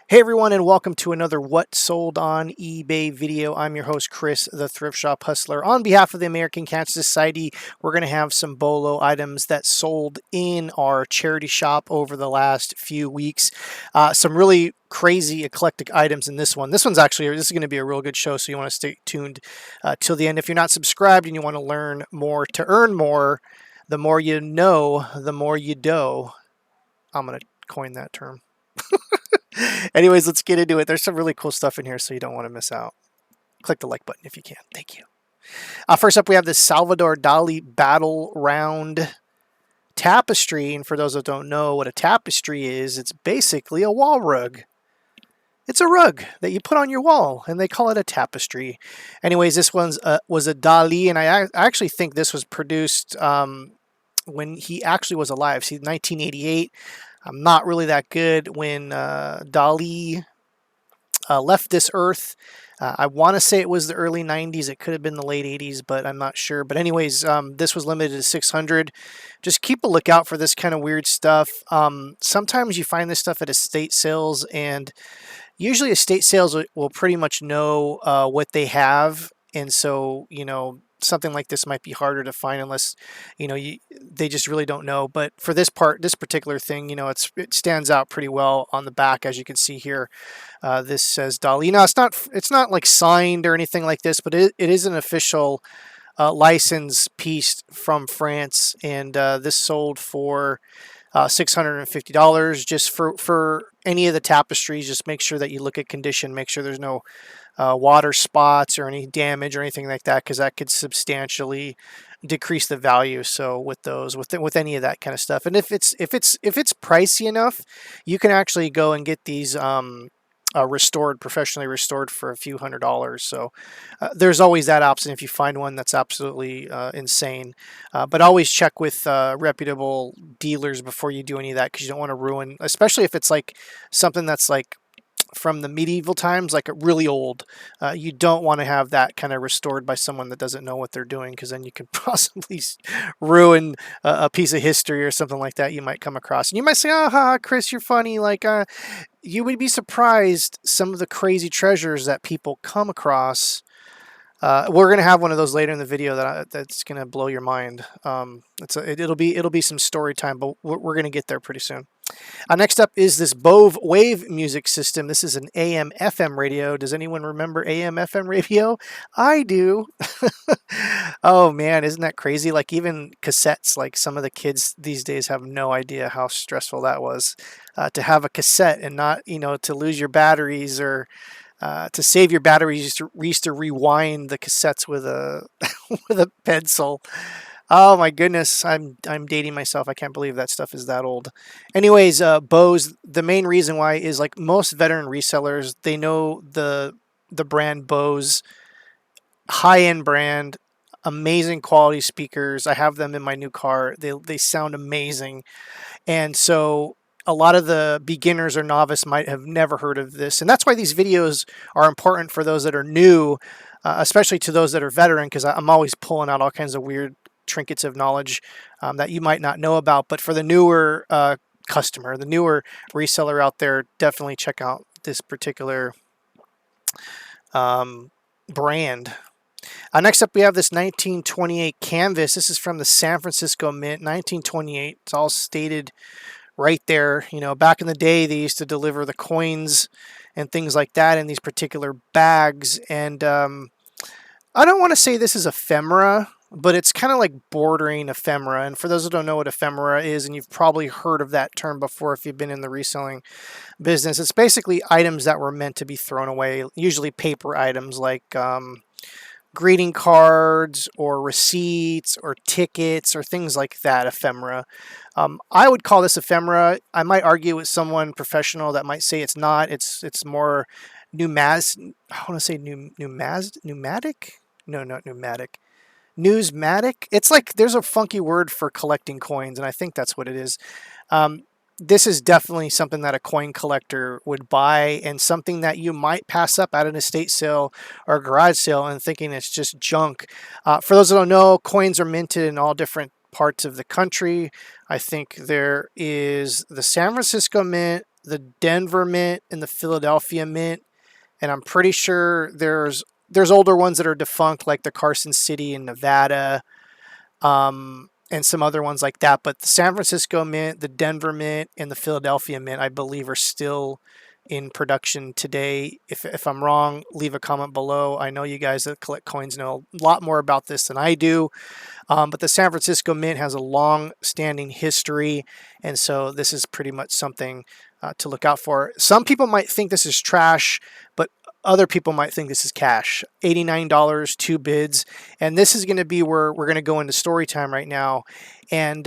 Hey everyone, and welcome to another What Sold on eBay video. I'm your host, Chris, the Thrift Shop Hustler. On behalf of the American Cancer Society, we're going to have some BOLO items that sold in our charity shop over the last few weeks. Some really crazy, eclectic items in this one. This is going to be a real good show, so you want to stay tuned till the end. If you're not subscribed and you want to learn more to earn more, the more you know, the more you do. I'm going to coin that term. Anyways, let's get into it. There's some really cool stuff in here, so you don't want to miss out. Click the like button if you can. Thank you. First up, we have the Salvador Dali Battle Round Tapestry. And for those that don't know what a tapestry is, it's basically a wall rug. It's a rug that you put on your wall, and they call it a tapestry. Anyways, this one's was a Dali, and I actually think this was produced when he actually was alive. See, 1988. I'm not really that good when Dali left this earth. I want to say it was the early 90s. It could have been the late 80s, but I'm not sure. But anyways, this was limited to 600. Just keep a lookout for this kind of weird stuff. Sometimes you find this stuff at estate sales, and usually estate sales will pretty much know what they have. And so, something like this might be harder to find unless, they just really don't know. But for this particular thing, it stands out pretty well on the back, as you can see here. This says Dali. It's not like signed or anything like this, but it is an official license piece from France, and this sold for $650. Just for any of the tapestries, just make sure that you look at condition, make sure there's no water spots or any damage or anything like that, because that could substantially decrease the value. So with any of that kind of stuff, and if it's pricey enough, you can actually go and get these professionally restored for a few $100s. So there's always that option if you find one that's absolutely insane. But always check with reputable dealers before you do any of that, because you don't want to ruin, especially if it's like something that's like from the medieval times, like really old. You don't want to have that kind of restored by someone that doesn't know what they're doing, because then you could possibly ruin a piece of history or something like that you might come across. And you might say, "Ah, Chris, you're funny." Like, you would be surprised some of the crazy treasures that people come across. We're gonna have one of those later in the video that's gonna blow your mind. It'll be some story time, but we're gonna get there pretty soon. Next up is this Bove Wave music system. This is an AM/FM radio. Does anyone remember AM/FM radio? I do. Oh man, isn't that crazy? Like even cassettes, like some of the kids these days have no idea how stressful that was to have a cassette and not, to lose your batteries, or to save your batteries. We used to rewind the cassettes with a with a pencil. Oh my goodness, I'm dating myself. I can't believe that stuff is that old. Anyways, Bose, the main reason why is, like most veteran resellers, they know the brand Bose, high-end brand, amazing quality speakers. I have them in my new car. They sound amazing. And so a lot of the beginners or novice might have never heard of this. And that's why these videos are important for those that are new, especially to those that are veteran, because I'm always pulling out all kinds of weird trinkets of knowledge that you might not know about. But for the newer customer, the newer reseller out there, definitely check out this particular brand. Next up, we have this 1928 canvas. This is from the San Francisco Mint, 1928. It's all stated right there. Back in the day, they used to deliver the coins and things like that in these particular bags. And I don't want to say this is ephemera, but it's kind of like bordering ephemera. And for those who don't know what ephemera is, and you've probably heard of that term before if you've been in the reselling business, it's basically items that were meant to be thrown away, usually paper items like greeting cards or receipts or tickets or things like that, ephemera. I would call this ephemera. I might argue with someone professional that might say it's not. It's more I want to say pneumatic? No, not pneumatic. Newsmatic. It's like there's a funky word for collecting coins, and I think that's what it is. This is definitely something that a coin collector would buy, and something that you might pass up at an estate sale or a garage sale and thinking it's just junk. For those that don't know, coins are minted in all different parts of the country. I think there is the San Francisco Mint, the Denver Mint, and the Philadelphia Mint. And I'm pretty sure there's older ones that are defunct, like the Carson City in Nevada, and some other ones like that. But the San Francisco Mint, the Denver Mint, and the Philadelphia Mint, I believe, are still in production today. If I'm wrong, leave a comment below. I know you guys that collect coins know a lot more about this than I do. But the San Francisco Mint has a long-standing history, and so this is pretty much something to look out for. Some people might think this is trash, but other people might think this is cash. $89, 2 bids, and this is going to be where we're going to go into story time right now. And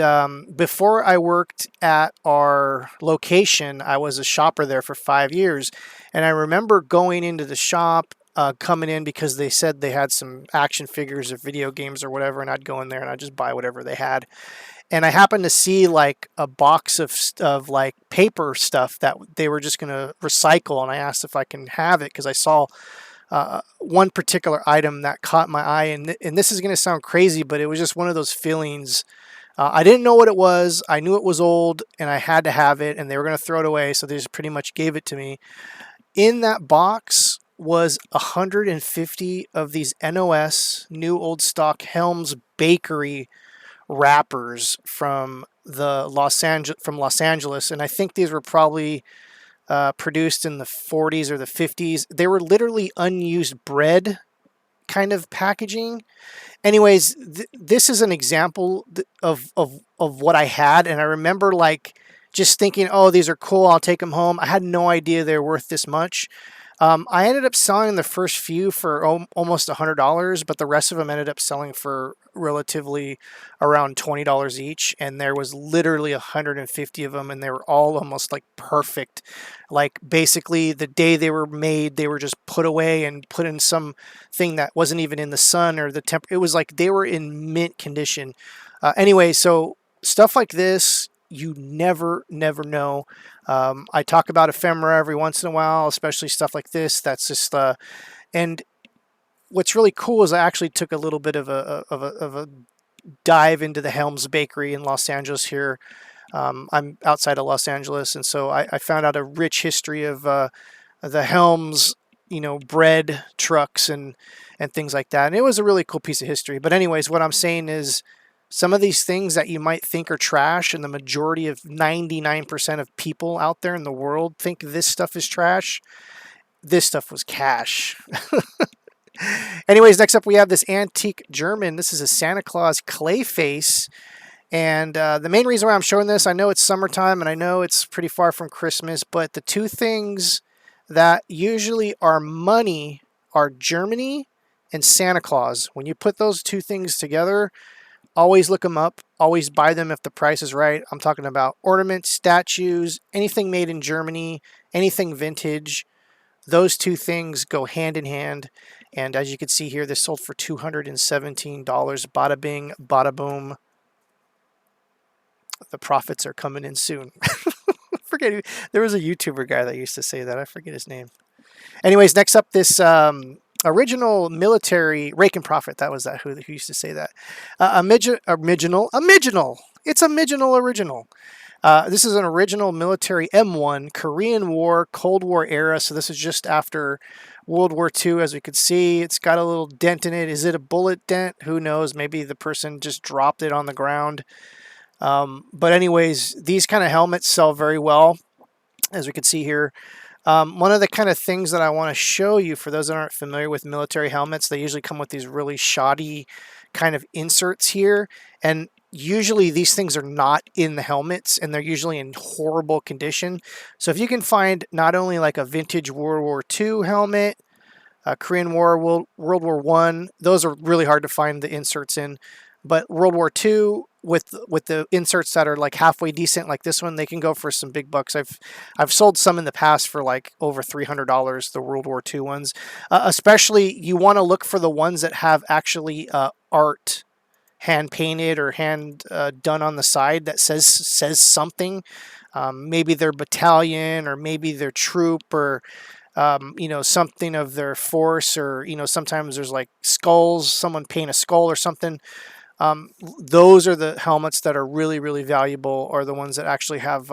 before I worked at our location, I was a shopper there for 5 years, and I remember going into the shop, coming in because they said they had some action figures or video games or whatever, and I'd go in there and I'd just buy whatever they had. And I happened to see like a box of like paper stuff that they were just going to recycle, and I asked if I can have it because I saw one particular item that caught my eye, and this is going to sound crazy, but it was just one of those feelings. I didn't know what it was. I knew it was old, and I had to have it, and they were going to throw it away, so they just pretty much gave it to me. In that box was 150 of these NOS, New Old Stock Helms Bakery wrappers from Los Angeles, and I think these were probably produced in the 40s or the 50s. They were literally unused bread kind of packaging. Anyways, this is an example of what I had, and I remember like just thinking, oh, these are cool, I'll take them home. I had no idea they're worth this much. I ended up selling the first few for almost $100, but the rest of them ended up selling for relatively around $20 each. And there was literally 150 of them, and they were all almost like perfect. Like basically the day they were made, they were just put away and put in some thing that wasn't even in the sun or the temp. It was like they were in mint condition. Anyway, so stuff like this, you never know. I talk about ephemera every once in a while, especially stuff like this. That's just and what's really cool is I actually took a little bit of a dive into the Helms Bakery in Los Angeles here. I'm outside of Los Angeles, and so I found out a rich history of the Helms, bread trucks and things like that. And it was a really cool piece of history. But anyways, what I'm saying is, some of these things that you might think are trash, and the majority of 99% of people out there in the world think this stuff is trash, this stuff was cash. Anyways, next up we have this antique German. This is a Santa Claus clay face. And the main reason why I'm showing this, I know it's summertime and I know it's pretty far from Christmas, but the two things that usually are money are Germany and Santa Claus. When you put those two things together, always look them up. Always buy them if the price is right. I'm talking about ornaments, statues, anything made in Germany, anything vintage. Those two things go hand in hand. And as you can see here, this sold for $217. Bada bing, bada boom. The profits are coming in soon. Forget, there was a YouTuber guy that used to say that. I forget his name. Anyways, next up, this original military rake and profit. That was who used to say that. Original. It's a original. This is an original military M1, Korean War, Cold War era. So this is just after World War II, as we could see. It's got a little dent in it. Is it a bullet dent? Who knows? Maybe the person just dropped it on the ground. But anyways, these kind of helmets sell very well, as we can see here. One of the kind of things that I want to show you, for those that aren't familiar with military helmets, they usually come with these really shoddy kind of inserts here. And usually these things are not in the helmets, and they're usually in horrible condition. So if you can find not only like a vintage World War II helmet, Korean War, World War I, those are really hard to find the inserts in. But World War II, with the inserts that are like halfway decent, like this one, they can go for some big bucks. I've sold some in the past for like over $300, the World War II ones. Especially, you want to look for the ones that have actually art, hand painted or hand done on the side that says something. Maybe their battalion, or maybe their troop, or something of their force, or sometimes there's like skulls. Someone paint a skull or something. Those are the helmets that are really, really valuable, or the ones that actually have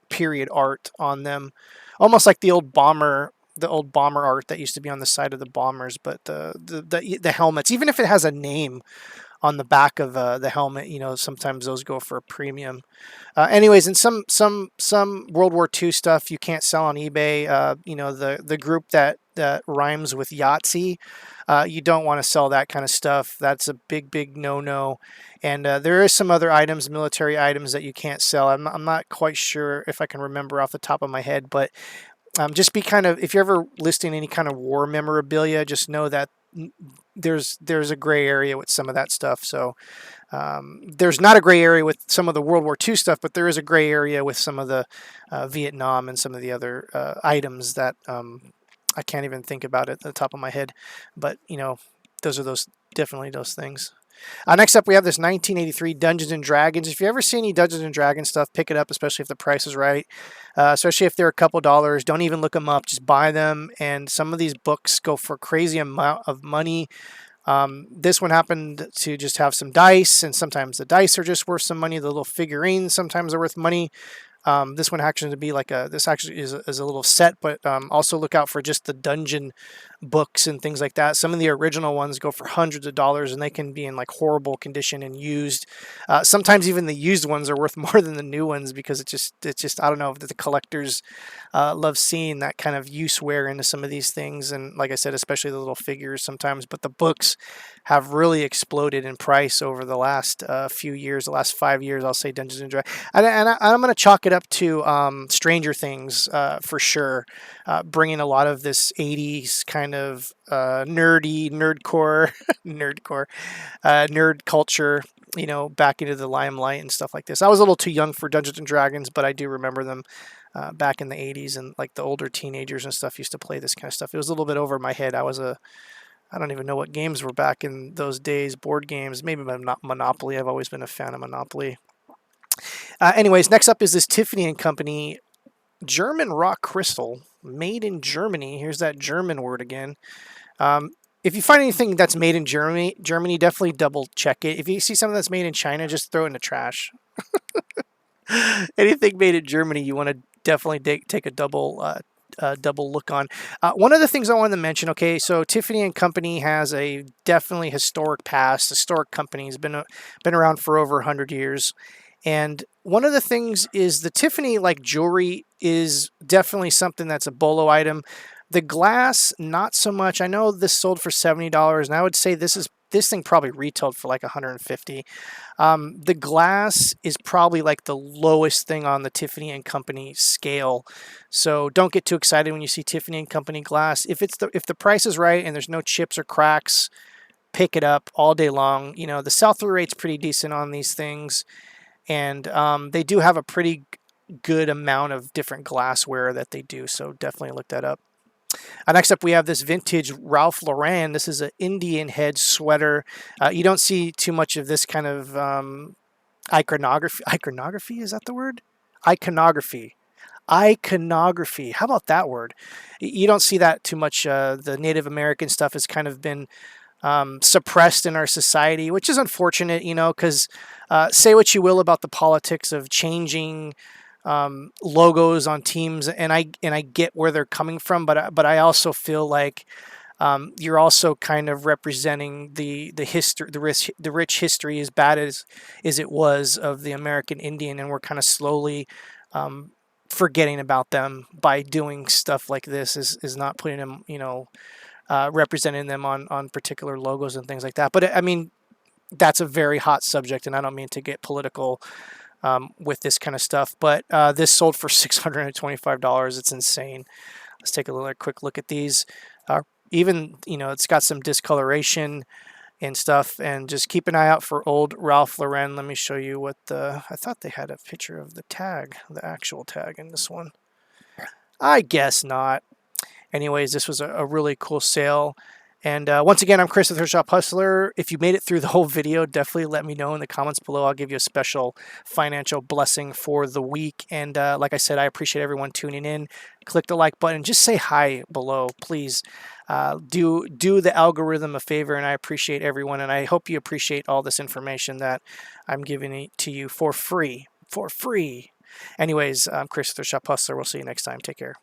period art on them, almost like the old bomber art that used to be on the side of the bombers, but the helmets, even if it has a name on the back of the helmet, sometimes those go for a premium. Anyways, and some World War II stuff you can't sell on eBay. The group that rhymes with Yahtzee, you don't want to sell that kind of stuff. That's a big no-no. And there is some other items, military items, that you can't sell. I'm not quite sure if I can remember off the top of my head, but just be kind of, if you're ever listing any kind of war memorabilia, just know that there's a gray area with some of that stuff. So there's not a gray area with some of the World War II stuff, but there is a gray area with some of the Vietnam and some of the other items that I can't even think about it at the top of my head. But definitely those things. Next up, we have this 1983 Dungeons and Dragons. If you ever see any Dungeons and Dragons stuff, pick it up, especially if the price is right. Especially if they're a couple dollars. Don't even look them up. Just buy them. And some of these books go for a crazy amount of money. This one happened to just have some dice, and sometimes the dice are just worth some money. The little figurines sometimes are worth money. This one actually to be like this actually is a little set, but also look out for just the dungeon books and things like that. Some of the original ones go for hundreds of dollars, and they can be in like horrible condition and used. Sometimes even the used ones are worth more than the new ones, because it's just I don't know, the collectors love seeing that kind of use wear into some of these things. And like I said, especially the little figures sometimes. But the books have really exploded in price over the last few years, the last 5 years. I'll say Dungeons and Dragons, and I'm going to chalk it up to Stranger Things for sure, bringing a lot of this 80s kind of nerdcore nerd culture, back into the limelight and stuff like this. I was a little too young for Dungeons and Dragons, but I do remember them back in the 80s, and like the older teenagers and stuff used to play this kind of stuff. It was a little bit over my head. I don't even know what games were back in those days. Board games, maybe not Monopoly. I've always been a fan of Monopoly. Anyways, next up is this Tiffany and Company German rock crystal, made in Germany. Here's that German word again. If you find anything that's made in Germany, definitely double check it. If you see something that's made in China, just throw it in the trash. Anything made in Germany, you want to definitely take a double look on. One of the things I wanted to mention, okay, so Tiffany and Company has a definitely historic past. Historic company, has been around for over 100 years. And one of the things is the Tiffany like jewelry is definitely something that's a bolo item. The glass, not so much. I know this sold for $70, and I would say this thing probably retailed for like $150. The glass is probably like the lowest thing on the Tiffany and Company scale. So don't get too excited when you see Tiffany and Company glass. If the price is right and there's no chips or cracks, pick it up all day long. The sell-through rate's pretty decent on these things. And they do have a pretty good amount of different glassware that they do, so definitely look that up. Next up, we have this vintage Ralph Lauren. This is an Indian head sweater. You don't see too much of this kind of iconography. Iconography, is that the word? Iconography. How about that word? You don't see that too much. The Native American stuff has kind of been suppressed in our society, which is unfortunate, because say what you will about the politics of changing logos on teams, and I get where they're coming from, but I also feel like you're also kind of representing the history, the rich history, as bad as it was, of the American Indian, and we're kind of slowly forgetting about them by doing stuff like this. Is not putting them, representing them on particular logos and things like that. But I mean, that's a very hot subject, and I don't mean to get political with this kind of stuff. But this sold for $625. It's insane. Let's take a quick look at these. Even, it's got some discoloration and stuff, and just keep an eye out for old Ralph Lauren. Let me show you I thought they had a picture of the tag, the actual tag in this one. I guess not. Anyways, this was a really cool sale. And once again, I'm Chris, the Thrift Shop Hustler. If you made it through the whole video, definitely let me know in the comments below. I'll give you a special financial blessing for the week. And like I said, I appreciate everyone tuning in. Click the like button. Just say hi below, please. Do the algorithm a favor, and I appreciate everyone. And I hope you appreciate all this information that I'm giving it to you for free. For free. Anyways, I'm Chris, the Thrift Shop Hustler. We'll see you next time. Take care.